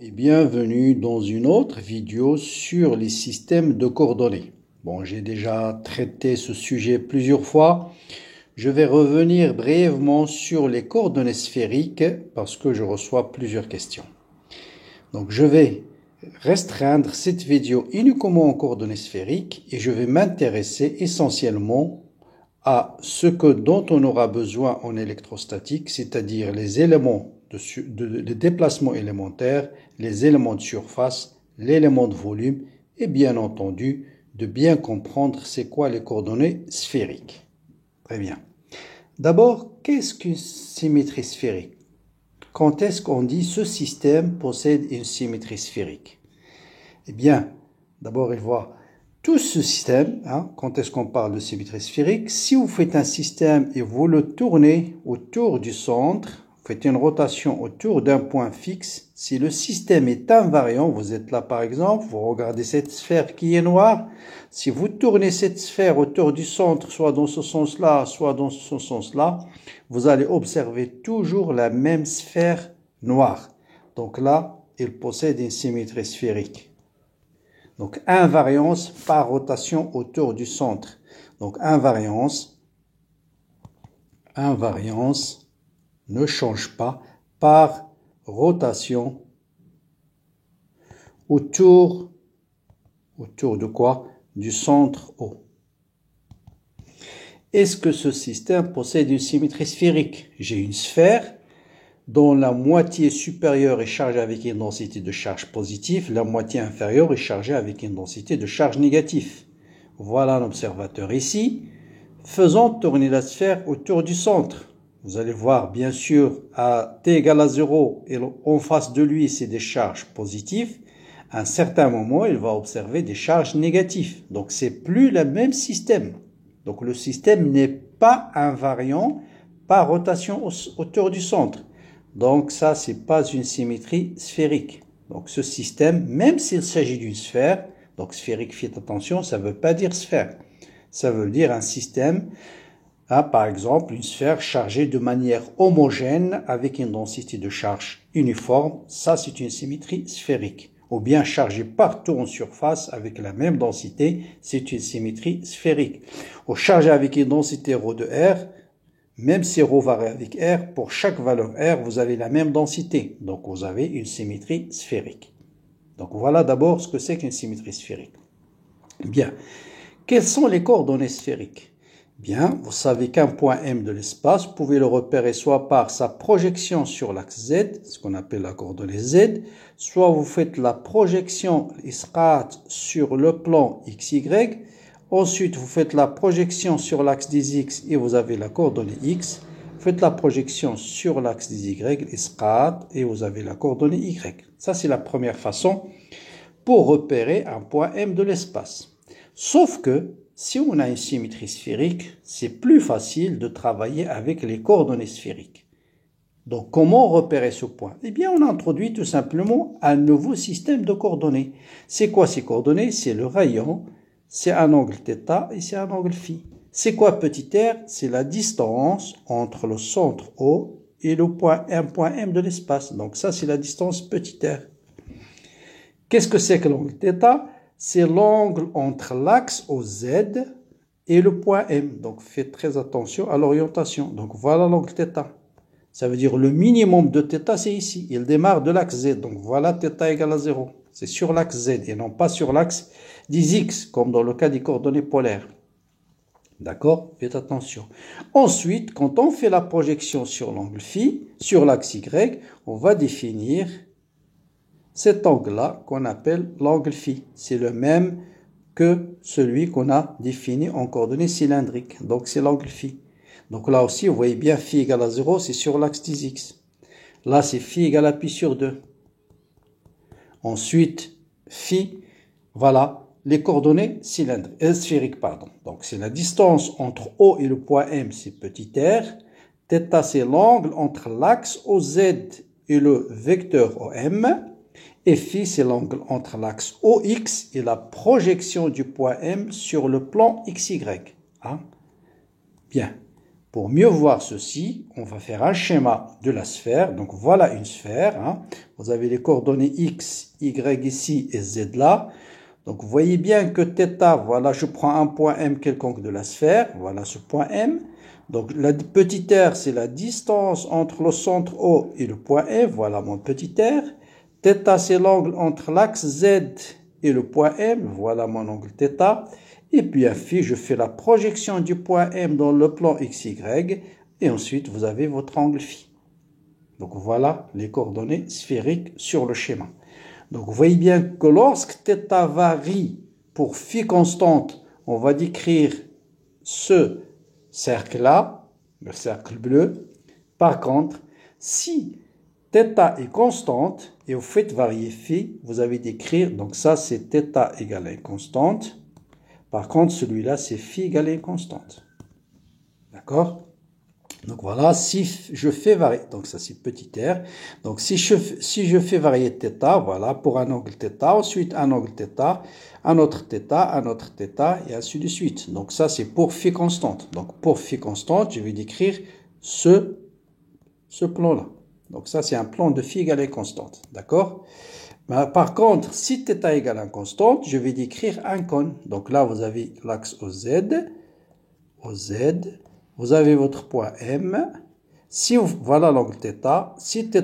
et bienvenue dans une autre vidéo sur les systèmes de coordonnées. Bon, j'ai déjà traité ce sujet plusieurs fois. Je vais revenir brièvement sur les coordonnées sphériques parce que je reçois plusieurs questions. Donc, je vais restreindre cette vidéo uniquement aux coordonnées sphériques et je vais m'intéresser essentiellement à ce dont on aura besoin en électrostatique, c'est-à-dire les éléments de déplacement élémentaire, les éléments de surface, l'élément de volume et bien entendu de bien comprendre c'est quoi les coordonnées sphériques. Très bien. D'abord, qu'est-ce qu'une symétrie sphérique? Quand est-ce qu'on dit ce système possède une symétrie sphérique? Eh bien, d'abord il voit tout ce système, quand est-ce qu'on parle de symétrie sphérique? Si vous faites un système et vous le tournez autour du centre, vous faites une rotation autour d'un point fixe, si le système est invariant, vous êtes là par exemple, vous regardez cette sphère qui est noire, si vous tournez cette sphère autour du centre, soit dans ce sens-là, soit dans ce sens-là, vous allez observer toujours la même sphère noire. Donc là, il possède une symétrie sphérique. Donc, invariance par rotation autour du centre. Donc, invariance ne change pas par rotation autour de quoi? Du centre O. Est-ce que ce système possède une symétrie sphérique? J'ai une sphère dont la moitié supérieure est chargée avec une densité de charge positive, la moitié inférieure est chargée avec une densité de charge négative. Voilà l'observateur ici. Faisons tourner la sphère autour du centre. Vous allez voir, bien sûr, à t égale à 0, et en face de lui, c'est des charges positives. À un certain moment, il va observer des charges négatives. Donc, c'est plus le même système. Donc, le système n'est pas invariant par rotation autour du centre. Donc ça, c'est pas une symétrie sphérique. Donc ce système, même s'il s'agit d'une sphère, donc sphérique, faites attention, ça ne veut pas dire sphère. Ça veut dire un système, par exemple, une sphère chargée de manière homogène avec une densité de charge uniforme. Ça, c'est une symétrie sphérique. Ou bien chargée partout en surface avec la même densité, c'est une symétrie sphérique. Ou chargée avec une densité ρ de R, même si ρ varie avec R, pour chaque valeur R, vous avez la même densité. Donc, vous avez une symétrie sphérique. Donc, voilà d'abord ce que c'est qu'une symétrie sphérique. Bien. Quelles sont les coordonnées sphériques? Bien, vous savez qu'un point M de l'espace, vous pouvez le repérer soit par sa projection sur l'axe Z, ce qu'on appelle la coordonnée Z, soit vous faites la projection isqat sur le plan XY. Ensuite, vous faites la projection sur l'axe des X et vous avez la coordonnée X. Vous faites la projection sur l'axe des Y, isqat, et vous avez la coordonnée Y. Ça, c'est la première façon pour repérer un point M de l'espace. Sauf que, si on a une symétrie sphérique, c'est plus facile de travailler avec les coordonnées sphériques. Donc, comment repérer ce point? Eh bien, on introduit tout simplement un nouveau système de coordonnées. C'est quoi ces coordonnées? C'est le rayon, c'est un angle θ et c'est un angle φ. C'est quoi petit r? C'est la distance entre le centre O et le point M de l'espace. Donc ça, c'est la distance petit r. Qu'est-ce que c'est que l'angle θ? C'est l'angle entre l'axe OZ et le point M. Donc faites très attention à l'orientation. Donc voilà l'angle θ. Ça veut dire le minimum de θ, c'est ici. Il démarre de l'axe Z. Donc voilà θ égale à 0. C'est sur l'axe Z et non pas sur l'axe des X, comme dans le cas des coordonnées polaires. D'accord? Faites attention. Ensuite, quand on fait la projection sur l'angle φ, sur l'axe Y, on va définir cet angle-là qu'on appelle l'angle φ. C'est le même que celui qu'on a défini en coordonnées cylindriques. Donc c'est l'angle φ. Donc là aussi, vous voyez bien φ égale à 0, c'est sur l'axe des X. Là, c'est φ égale à pi sur 2. Ensuite, φ, voilà, les coordonnées sphériques. Donc, c'est la distance entre O et le point M, c'est petit r. θ, c'est l'angle entre l'axe OZ et le vecteur OM. Et φ, c'est l'angle entre l'axe OX et la projection du point M sur le plan XY. Bien. Pour mieux voir ceci, on va faire un schéma de la sphère. Donc voilà une sphère. Hein. Vous avez les coordonnées X, Y ici et Z là. Donc vous voyez bien que θ, voilà, je prends un point M quelconque de la sphère. Voilà ce point M. Donc la petite r, c'est la distance entre le centre O et le point F. Voilà mon petit r. θ, c'est l'angle entre l'axe Z et le point M. Voilà mon angle θ. Et puis à phi, je fais la projection du point M dans le plan XY. Et ensuite, vous avez votre angle phi. Donc voilà les coordonnées sphériques sur le schéma. Donc vous voyez bien que lorsque θ varie pour phi constante, on va décrire ce cercle-là, le cercle bleu. Par contre, si θ est constante et vous faites varier phi, vous avez d'écrire, donc ça c'est θ égale à une constante. Par contre, celui-là, c'est phi égale à une constante. D'accord? Donc voilà, si je fais varier, donc ça c'est petit r. Donc si je fais varier θ, voilà, pour un angle θ, ensuite un angle θ, un autre θ, et ainsi de suite. Donc ça c'est pour phi constante. Donc pour phi constante, je vais décrire ce plan-là. Donc ça c'est un plan de phi égale à une constante. D'accord? Par contre, si θ égale à une constante, je vais décrire un cône. Donc là, vous avez l'axe OZ, vous avez votre point M. Voilà l'angle θ. Si θ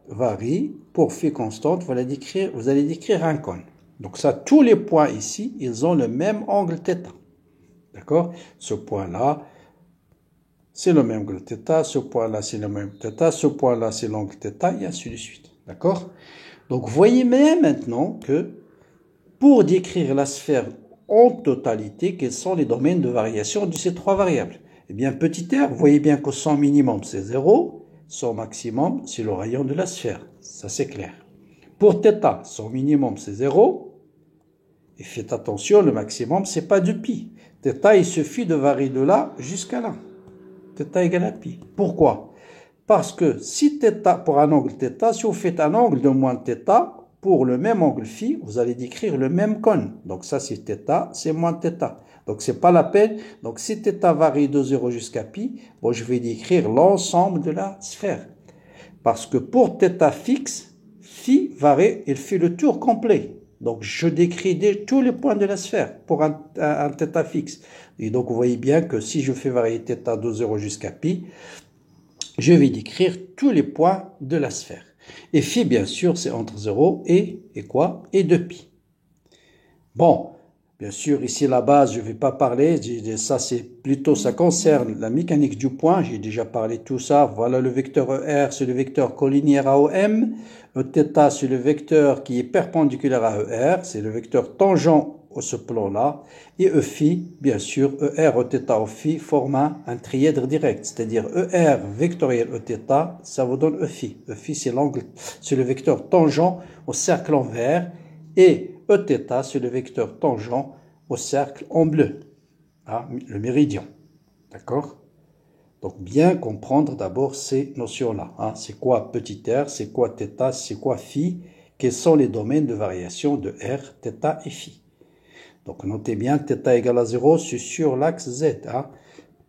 varie, pour phi constante, vous allez décrire un cône. Donc ça, tous les points ici, ils ont le même angle θ. D'accord? Ce point-là, c'est le même angle θ. Ce point-là, c'est le même θ. Ce point-là, c'est l'angle θ, et ainsi de suite. D'accord? Donc, vous voyez bien maintenant que pour décrire la sphère en totalité, quels sont les domaines de variation de ces trois variables? Eh bien, petit r, vous voyez bien que son minimum, c'est 0. Son maximum, c'est le rayon de la sphère. Ça, c'est clair. Pour θ, son minimum, c'est 0. Et faites attention, le maximum, c'est pas de pi. θ, il suffit de varier de là jusqu'à là. θ égale à pi. Pourquoi? Parce que si θ, pour un angle θ, si vous faites un angle de moins θ, pour le même angle phi, vous allez décrire le même cône. Donc ça, c'est θ, c'est moins θ. Donc c'est pas la peine. Donc si θ varie de 0 jusqu'à pi, bon, je vais décrire l'ensemble de la sphère. Parce que pour θ fixe, phi varie, il fait le tour complet. Donc je décris tous les points de la sphère pour un θ fixe. Et donc vous voyez bien que si je fais varier θ de 0 jusqu'à pi, je vais décrire tous les points de la sphère. Et phi, bien sûr, c'est entre 0 et quoi? Et 2pi. Bon, bien sûr, ici, la base, je ne vais pas parler. Ça, ça concerne la mécanique du point. J'ai déjà parlé de tout ça. Voilà le vecteur ER, c'est le vecteur collinéaire à OM. Θ, c'est le vecteur qui est perpendiculaire à ER. C'est le vecteur tangent à ce plan-là. Et Phi, bien sûr, ER, Eθ, Phi forment un trièdre direct. C'est-à-dire ER vectoriel Eθ, ça vous donne Phi. Phi, c'est le vecteur tangent au cercle en vert. Et Eθ, c'est le vecteur tangent au cercle en bleu. Hein, le méridien. D'accord? Donc, bien comprendre d'abord ces notions-là. Hein. C'est quoi petit r, c'est quoi θ, c'est quoi phi, quels sont les domaines de variation de r, θ et phi. Donc, notez bien, θ égale à 0, c'est sur l'axe Z. Hein.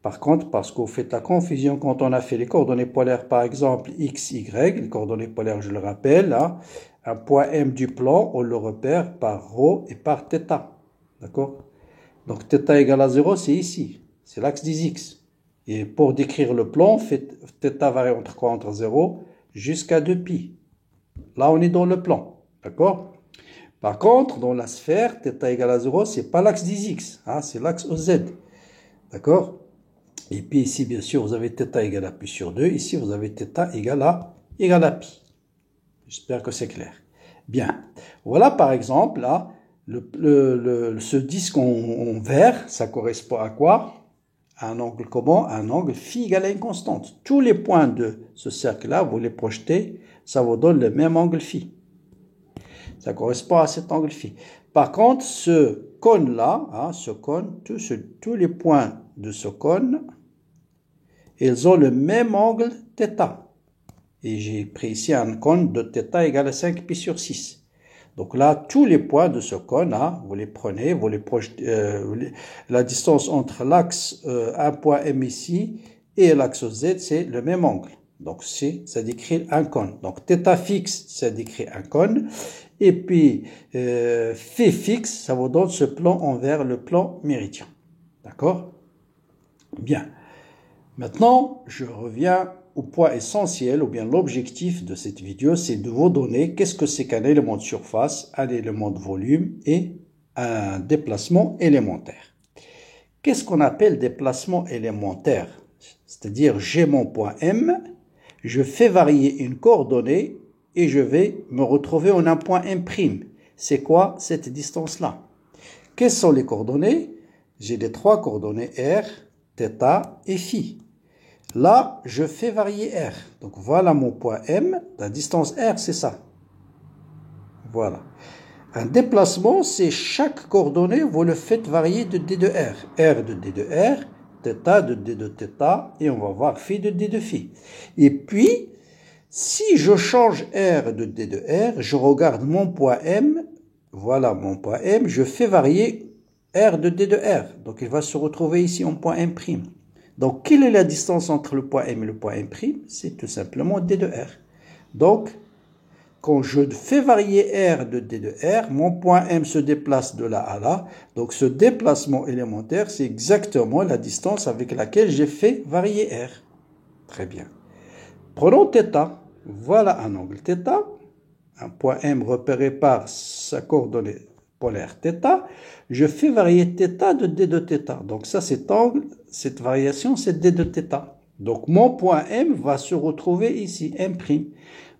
Par contre, parce que vous faites la confusion quand on a fait les coordonnées polaires, par exemple, x, y, les coordonnées polaires, je le rappelle, hein, un point M du plan, on le repère par ρ et par θ. D'accord? Donc, θ égale à 0, c'est ici. C'est l'axe des x. Et pour décrire le plan, θ varie entre quoi? Entre 0 jusqu'à 2pi. Là, on est dans le plan. D'accord? Par contre, dans la sphère, θ égale à 0, c'est pas l'axe des x. Hein, c'est l'axe OZ. D'accord? Et puis ici, bien sûr, vous avez θ égale à pi sur 2. Ici, vous avez θ égale à pi. J'espère que c'est clair. Bien. Voilà, par exemple, là, ce disque en vert, ça correspond à quoi? Un angle comment? Un angle phi égale à une constante. Tous les points de ce cercle-là, vous les projetez, ça vous donne le même angle phi. Ça correspond à cet angle phi. Par contre, ce cône-là, hein, tous les points de ce cône, ils ont le même angle θ. Et j'ai pris ici un cône de θ égale à 5pi sur 6. Donc là, tous les points de ce cône, hein, vous les prenez, vous les projetez, la distance entre l'axe, un point M ici, et l'axe Z, c'est le même angle. Donc, ça décrit un cône. Donc, θ fixe, ça décrit un cône. Et puis, φ fixe, ça vous donne ce plan envers le plan méridien. D'accord? Bien. Maintenant, je reviens au point essentiel, ou bien l'objectif de cette vidéo, c'est de vous donner qu'est-ce que c'est qu'un élément de surface, un élément de volume et un déplacement élémentaire. Qu'est-ce qu'on appelle déplacement élémentaire? C'est-à-dire, j'ai mon point M, je fais varier une coordonnée et je vais me retrouver en un point M'. C'est quoi cette distance-là? Quelles sont les coordonnées? J'ai les trois coordonnées R, θ et φ. Là, je fais varier R. Donc, voilà mon point M. La distance R, c'est ça. Voilà. Un déplacement, c'est chaque coordonnée, vous le faites varier de D de R. R de D de R, θ de D de θ, et on va voir φ de D de φ. Et puis, si je change R de D de R, je regarde mon point M. Voilà mon point M. Je fais varier R de D de R. Donc, il va se retrouver ici en point M'. Donc, quelle est la distance entre le point M et le point M'? C'est tout simplement D de R. Donc, quand je fais varier R de D de R, mon point M se déplace de là à là. Donc, ce déplacement élémentaire, c'est exactement la distance avec laquelle j'ai fait varier R. Très bien. Prenons θ. Voilà un angle θ. Un point M repéré par sa coordonnée polaire θ. Je fais varier θ de D de θ. Donc, ça, cet angle, cette variation, c'est D de θ. Donc, mon point M va se retrouver ici, M'.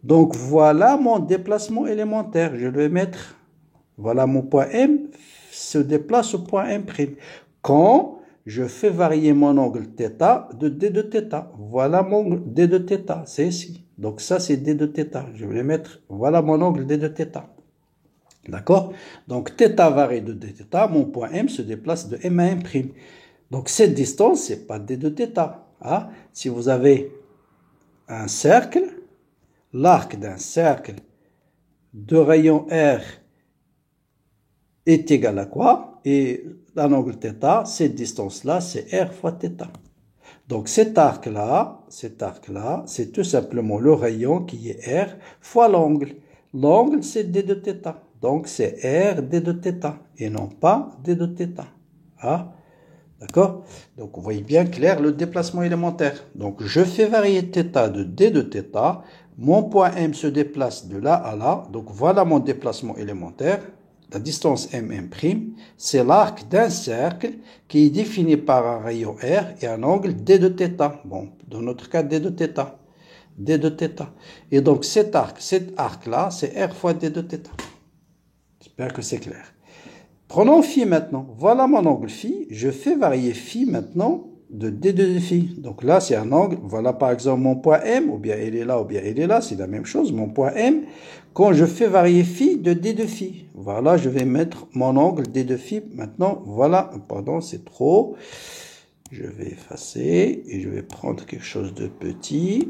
Donc, voilà mon déplacement élémentaire. Je vais mettre, voilà mon point M se déplace au point M'. Quand je fais varier mon angle θ de D de θ. Voilà mon D de θ, c'est ici. Donc, ça, c'est D de θ. Je vais mettre, voilà mon angle D de θ. D'accord? Donc, θ varie de D de θ. Mon point M se déplace de M à M'. Donc, cette distance, c'est pas D de θ. Hein? Si vous avez un cercle, l'arc d'un cercle de rayon R est égal à quoi? Et un angle θ, cette distance-là, c'est R fois θ. Donc, cet arc-là, c'est tout simplement le rayon qui est R fois l'angle. L'angle, c'est D de θ. Donc, c'est R D de θ et non pas D de θ. Ah, d'accord? Donc, vous voyez bien clair le déplacement élémentaire. Donc, je fais varier θ de D de θ. Mon point M se déplace de là à là. Donc, voilà mon déplacement élémentaire. La distance M', c'est l'arc d'un cercle qui est défini par un rayon R et un angle D de θ. Bon, dans notre cas, D de θ. D de θ. Et donc, cet arc-là, c'est R fois D de θ. J'espère que c'est clair. Prenons φ maintenant. Voilà mon angle φ. Je fais varier φ maintenant de D de φ. Donc là, c'est un angle. Voilà par exemple mon point M, ou bien il est là, ou bien il est là. C'est la même chose, mon point M. Quand je fais varier φ de D de φ. Voilà, je vais mettre mon angle D de φ. Maintenant, voilà. Pardon, c'est trop. Je vais effacer et je vais prendre quelque chose de petit.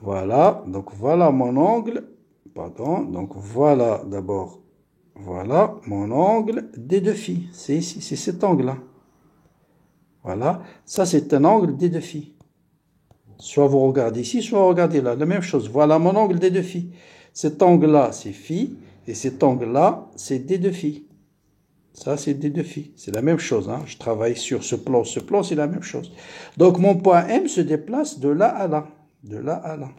Voilà. Donc voilà mon angle. Pardon. Donc voilà d'abord. Voilà mon angle D de φ. C'est ici, c'est cet angle-là. Voilà. Ça, c'est un angle D de φ. Soit vous regardez ici, soit vous regardez là. La même chose. Voilà mon angle D de φ. Cet angle-là, c'est φ. Et cet angle-là, c'est D de φ. Ça, c'est D de φ. C'est la même chose. Hein. Je travaille sur ce plan. Ce plan, c'est la même chose. Donc, mon point M se déplace de là à là. De là à là.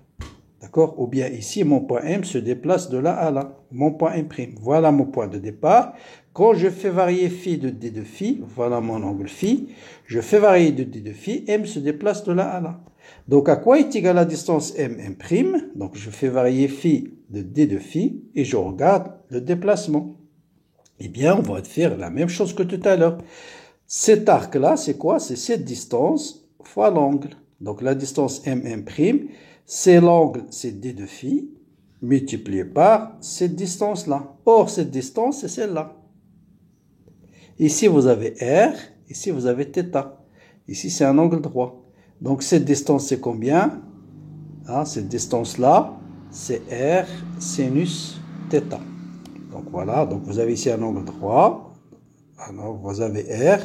D'accord? Ou bien ici, mon point M se déplace de là à là. Mon point M'. Voilà mon point de départ. Quand je fais varier φ de D de φ, voilà mon angle φ. Je fais varier de D de φ, M se déplace de là à là. Donc, à quoi est égale la distance M'? Donc, je fais varier φ de D de φ et je regarde le déplacement. Eh bien, on va faire la même chose que tout à l'heure. Cet arc-là, c'est quoi? C'est cette distance fois l'angle. Donc, la distance M', c'est l'angle, c'est D de φ, multiplié par cette distance-là. Or, cette distance, c'est celle-là. Ici, vous avez R, ici, vous avez θ. Ici, c'est un angle droit. Donc, cette distance, c'est combien? Ah, cette distance-là, c'est R sinus θ. Donc, voilà. Donc, vous avez ici un angle droit. Alors, vous avez R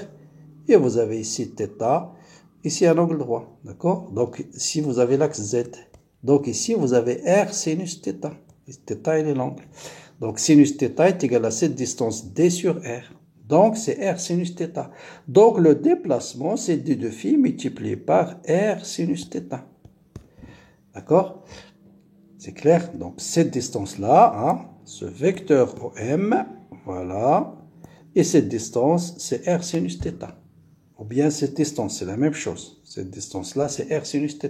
et vous avez ici θ. ici un angle droit, d'accord? Donc ici vous avez l'axe Z. Donc ici vous avez R sinus θ. Θ est l'angle. Donc sinus θ est égal à cette distance D sur R. Donc c'est R sinus θ. Donc le déplacement c'est D de phi multiplié par R sinus θ. D'accord? C'est clair? Donc cette distance-là, hein, ce vecteur OM, voilà, et cette distance c'est R sinus θ. Ou bien cette distance, c'est la même chose. Cette distance-là, c'est R sinus θ.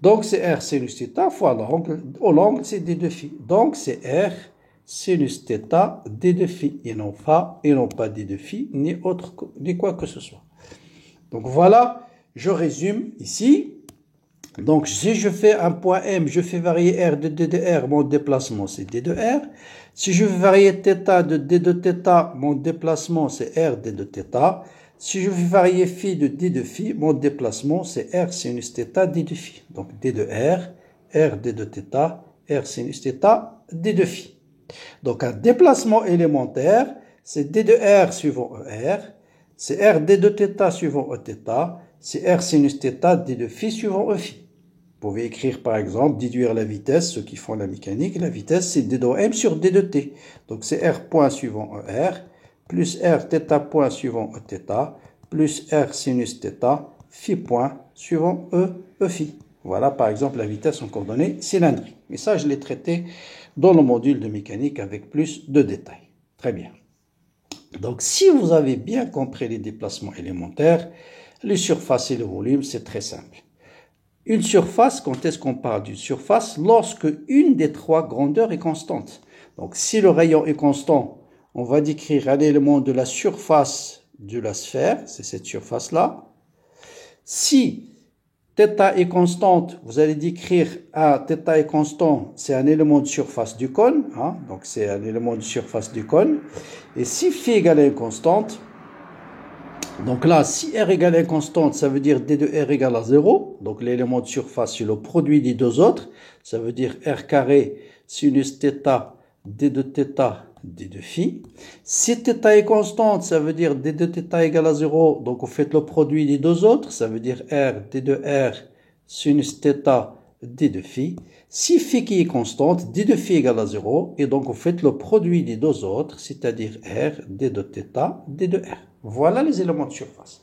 Donc, c'est R sinus θ fois l'angle. L'angle, c'est D de phi. Donc, c'est R sinus θ D de phi. Et non pas D de phi, ni quoi que ce soit. Donc, voilà, je résume ici. Donc, si je fais un point M, je fais varier R de D de R, mon déplacement, c'est D de R. Si je veux varier θ de D de θ, mon déplacement, c'est R D de θ. Si je veux varier phi de D de phi, mon déplacement, c'est R sinus θ D de phi. Donc, D de R D de θ, R sinus θ, D de phi. Donc, un déplacement élémentaire, c'est D de R suivant ER, c'est R D de θ suivant Eθ, c'est R sinus θ D de phi suivant Eφ. Vous pouvez écrire, par exemple, déduire la vitesse, ceux qui font la mécanique, la vitesse, c'est D de M sur D de T. Donc, c'est R point suivant ER, plus R θ point suivant Eθ, plus R sinus θ, phi point suivant Eφ. Voilà par exemple la vitesse en coordonnées cylindriques. Mais ça, je l'ai traité dans le module de mécanique avec plus de détails. Très bien. Donc, si vous avez bien compris les déplacements élémentaires, les surfaces et le volume, c'est très simple. Une surface, quand est-ce qu'on parle d'une surface? Lorsque une des trois grandeurs est constante. Donc, si le rayon est constant, on va décrire un élément de la surface de la sphère, c'est cette surface-là. Si θ est constante, vous allez décrire θ est constant, c'est un élément de surface du cône, hein, donc c'est un élément de surface du cône. Et si phi égale à une constante, donc là, si R égale à une constante, ça veut dire D de R égale à 0, donc l'élément de surface, c'est le produit des deux autres, ça veut dire R carré sinus θ D de θ D de phi. Si θ est constante, ça veut dire D de θ égale à 0. Donc, vous faites le produit des deux autres. Ça veut dire R, D de R, sinus θ, D de phi. Si phi qui est constante, D de phi égale à 0. Et donc, vous faites le produit des deux autres, c'est-à-dire R, D de θ, D de R. Voilà les éléments de surface.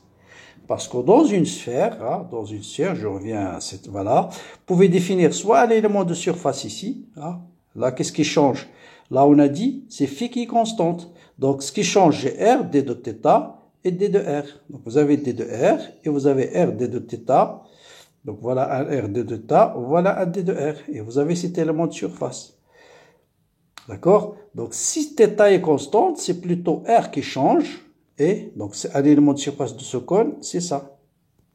Parce que dans une sphère, hein, je reviens à cette, voilà, vous pouvez définir soit un élément de surface ici, hein, là, qu'est-ce qui change? Là, on a dit, c'est phi qui est constante. Donc, ce qui change, c'est R, D de θ et D de R. Donc, vous avez D de R et vous avez R, D de θ. Donc, voilà un R, D de θ, voilà un D de R. Et vous avez cet élément de surface. D'accord? Donc, si θ est constante, c'est plutôt R qui change. Et donc, c'est un élément de surface de ce cône, c'est ça,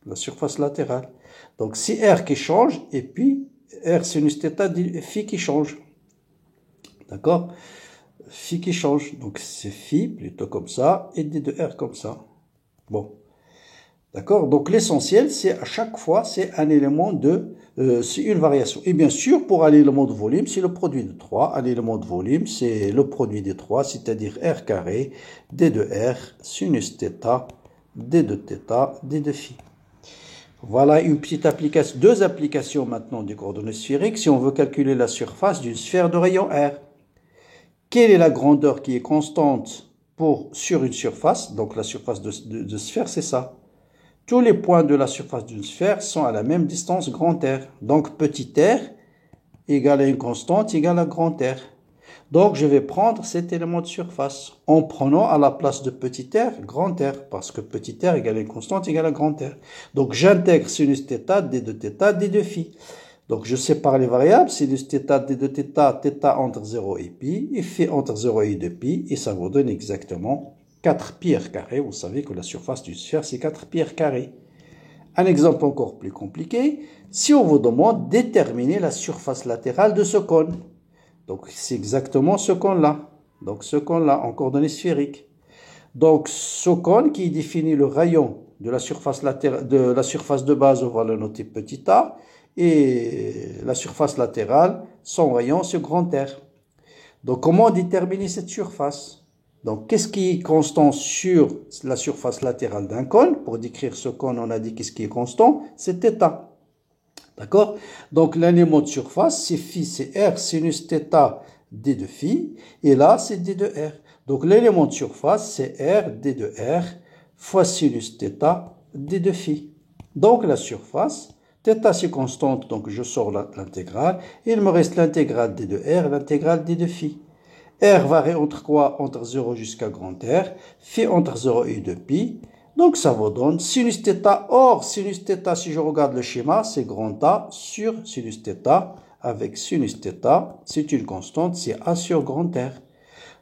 la surface latérale. Donc, si R qui change, et puis R sinus θ, phi qui change. D'accord? Phi qui change. Donc, c'est phi plutôt comme ça et D de R comme ça. Bon. D'accord? Donc, l'essentiel, c'est à chaque fois, c'est un élément de... c'est une variation. Et bien sûr, pour un élément de volume, c'est le produit de 3. Un élément de volume, c'est le produit des 3, c'est-à-dire R carré, D de R, sinus θ, D de θ, D de phi. Voilà une petite application, deux applications maintenant des coordonnées sphériques si on veut calculer la surface d'une sphère de rayon R. Quelle est la grandeur qui est constante sur une surface? Donc la surface de sphère, c'est ça. Tous les points de la surface d'une sphère sont à la même distance grand R. Donc petit r égale à une constante égale à grand R. Donc je vais prendre cet élément de surface en prenant à la place de petit r grand R. Parce que petit r égale à une constante égale à grand R. Donc j'intègre sinus θ, D de θ, D de phi. Donc, je sépare les variables, sinus θ, D de θ entre 0 et pi, et phi entre 0 et 2 pi, et ça vous donne exactement 4 pi r carré. Vous savez que la surface d'une sphère, c'est 4 pi r carré. Un exemple encore plus compliqué, si on vous demande de déterminer la surface latérale de ce cône. Donc, c'est exactement ce cône-là. Donc, ce cône-là, en coordonnées sphériques. Donc, ce cône qui définit le rayon de la surface de base, on va le noter petit a, et la surface latérale, son rayon, c'est grand R. Donc, comment déterminer cette surface? Donc, qu'est-ce qui est constant sur la surface latérale d'un cône? Pour décrire ce cône, on a dit qu'est-ce qui est constant? C'est θ. D'accord? Donc, l'élément de surface, c'est phi, c'est r sinus θ d de phi. Et là, c'est d de r. Donc, l'élément de surface, c'est r d de r fois sinus θ d de phi. Donc, la surface, θ c'est constante, donc je sors l'intégrale. Il me reste l'intégrale d de r, l'intégrale d de phi. R varie entre quoi? Entre 0 jusqu'à grand R. Phi entre 0 et 2 pi. Donc ça vous donne sinus θ. Or, sinus θ, si je regarde le schéma, c'est grand A sur sinus θ. Avec sinus θ, c'est une constante, c'est A sur grand R.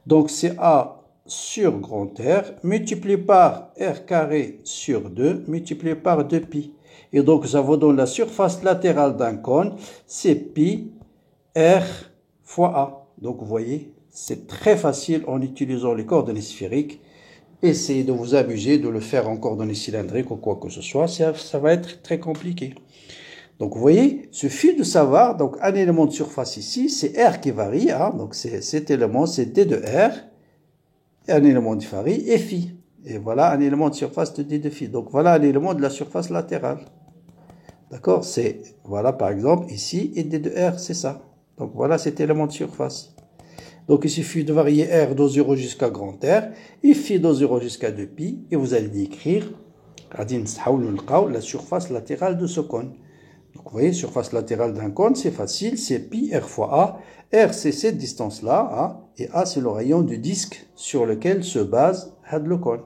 Donc c'est A sur grand R multiplié par R carré sur 2 multiplié par 2 pi. Et donc ça vous donne la surface latérale d'un cône, c'est pi R fois A. Donc vous voyez, c'est très facile en utilisant les coordonnées sphériques. Essayez de vous amuser de le faire en coordonnées cylindriques ou quoi que ce soit, ça va être très compliqué. Donc vous voyez, il suffit de savoir, donc un élément de surface ici, c'est R qui varie, hein, donc cet élément c'est D de R, et un élément qui varie est phi. Et voilà un élément de surface de D de phi. Donc voilà un élément de la surface latérale. D'accord? C'est, voilà par exemple ici, et D de R, c'est ça. Donc voilà cet élément de surface. Donc il suffit de varier R de 0 jusqu'à grand R, et phi de 0 jusqu'à 2 pi, et vous allez écrire la surface latérale de ce cône. Donc vous voyez, surface latérale d'un cône, c'est facile, c'est pi R fois A. R, c'est cette distance-là, hein, et A, c'est le rayon du disque sur lequel se base le cône.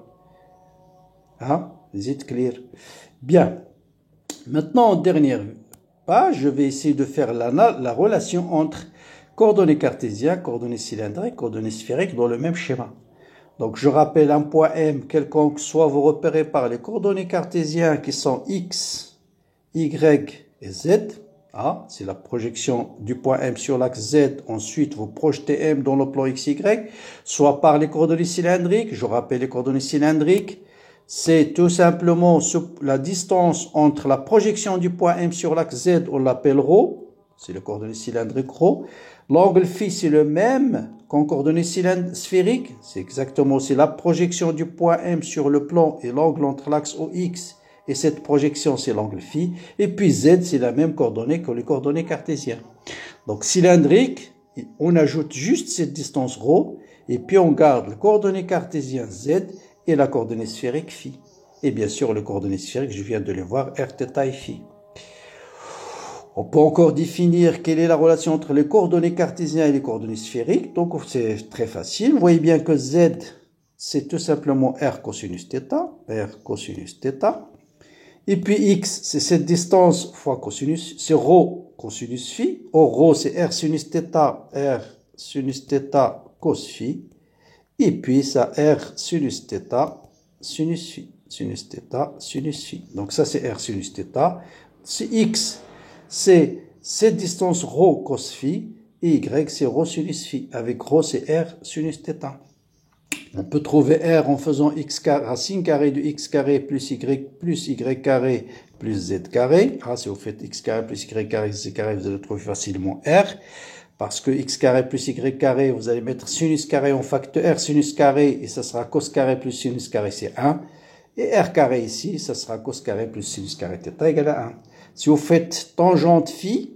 Hein, c'est clair. Bien. Maintenant, en dernière page, je vais essayer de faire la relation entre coordonnées cartésiennes, coordonnées cylindriques, coordonnées sphériques dans le même schéma. Donc je rappelle un point M quelconque, soit vous repérez par les coordonnées cartésiennes qui sont X, Y et Z. Ah, c'est la projection du point M sur l'axe Z. Ensuite, vous projetez M dans le plan XY, soit par les coordonnées cylindriques. Je rappelle les coordonnées cylindriques. C'est tout simplement la distance entre la projection du point M sur l'axe Z, on l'appelle ρ. C'est le coordonnée cylindrique ρ. L'angle phi, c'est le même qu'en coordonnées sphériques. C'est exactement, c'est la projection du point M sur le plan et l'angle entre l'axe OX et cette projection, c'est l'angle phi. Et puis Z, c'est la même coordonnée que les coordonnées cartésiennes. Donc cylindrique, on ajoute juste cette distance ρ et puis on garde le coordonnée cartésien Z et la coordonnée sphérique phi. Et bien sûr, les coordonnées sphériques, je viens de les voir, r, θ et phi. On peut encore définir quelle est la relation entre les coordonnées cartésiennes et les coordonnées sphériques. Donc, c'est très facile. Vous voyez bien que Z, c'est tout simplement R cosinus θ. R cosinus θ. Et puis X, c'est cette distance fois cosinus, c'est ρ cosinus phi. Or, ρ, c'est R sinus θ, R sinus θ cos phi. Et puis, ça R sinus θ, sinus phi. Sinus θ, sinus phi. Donc, ça, c'est R sinus θ. C'est X. C'est cette distance ρ cos phi et Y c'est ρ sinus phi. Avec ρ c'est R sinus θ. On peut trouver R en faisant x carré, racine carrée de x carré plus y carré plus z carré. Ah, si vous faites x carré plus y carré z carré, vous allez trouver facilement R. Parce que x carré plus y carré, vous allez mettre sinus carré en facteur R sinus carré et ça sera cos carré plus sinus carré, c'est 1. Et R carré ici, ça sera cos carré plus sinus carré θ égale à 1. Si vous faites tangente phi,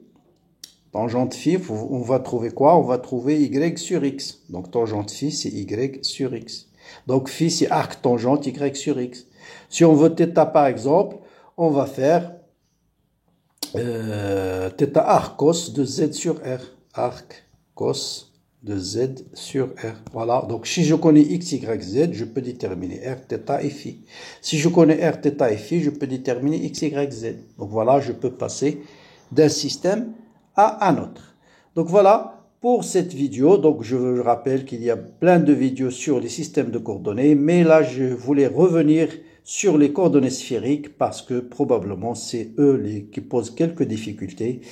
on va trouver quoi? On va trouver y sur x. Donc tangente phi, c'est y sur x. Donc phi, c'est arc tangente y sur x. Si on veut θ par exemple, on va faire θ arc cos de z sur r. Arc cos de z sur r. Voilà. Donc si je connais x, y, z, je peux déterminer r, θ et phi. Si je connais r, θ et phi, je peux déterminer x, y, z. Donc voilà, je peux passer d'un système à un autre. Donc voilà pour cette vidéo. Donc je vous rappelle qu'il y a plein de vidéos sur les systèmes de coordonnées, mais là je voulais revenir sur les coordonnées sphériques parce que probablement c'est eux qui posent quelques difficultés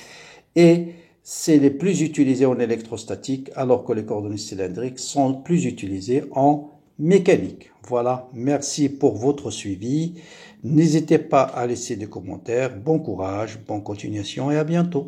et c'est les plus utilisés en électrostatique alors que les coordonnées cylindriques sont plus utilisées en mécanique. Voilà, merci pour votre suivi. N'hésitez pas à laisser des commentaires. Bon courage, bonne continuation et à bientôt.